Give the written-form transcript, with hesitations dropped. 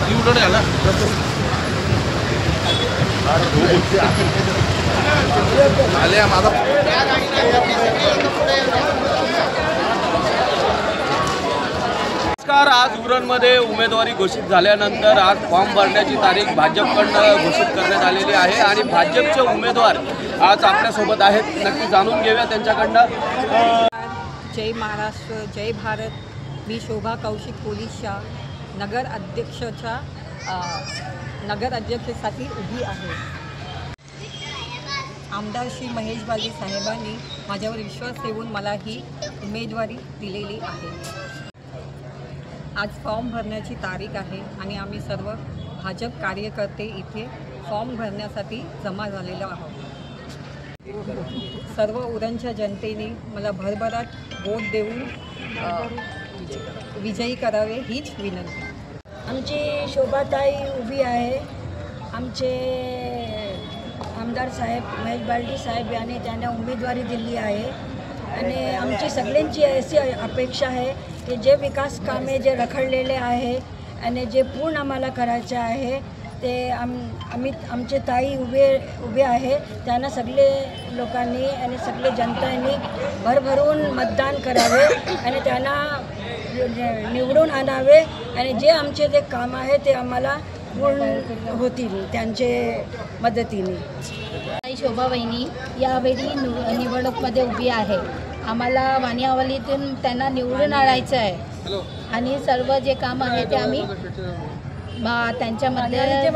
निवडून आला आले माझा नमस्कार। आज उरणमध्ये उमेदवारी घोषित झाल्यानंतर आज फॉर्म भरण्याची तारीख भाजपकडून घोषित करण्यात आलेली आहे आणि भाजपचे उमेदवार आज आपल्यासोबत आहेत। नक्की जाणून घेऊया त्यांच्याकडनं। जय महाराष्ट्र, जय भारत। मी शोभा कौशिक पोलीस शाह नगर अध्यक्षेसाठी उभी आहे। आमदार श्री महेश बालदी साहेबांनी माझ्यावर विश्वास ठेवून मला ही उमेदवारी दिलेली आहे। आज फॉर्म भरण्याची तारीख आहे आणि आम्ही सर्व भाजप कार्यकर्ते इथे फॉर्म भरण्यासाठी जमा झालेलो आहोत। सर्व उरणच्या जनतेने मला भरभराट वोट देऊन विजयी करावे हीच विनंती। आमची शोभाताई उभी आहे। आमचे आमदार साहेब महेश बालदी साहेब यांनी त्यांना उमेदवारी दिली आहे आणि आमची सगळ्यांची अशी अपेक्षा आहे की जे विकास कामे जे रखडलेले आहे आणि जे पूर्ण आम्हाला करायचे आहे ते आमचे ताई उभे आहे। त्यांना सगळे लोकांनी आणि सगळे जनतांनी भरभरून मतदान करावे आणि त्यांना निवडून आणावे आणि जे आमचे जे काम आहे ते आम्हाला पूर्ण होतील त्यांचे मदतीने। शोभा वहिनी यावेळी निवडणूकमध्ये उभी आहे। आम्हाला वानियावलीतून त्यांना निवडून आणायचं आहे आणि सर्व जे काम आहे ते आम्ही त्यांच्यामध्ये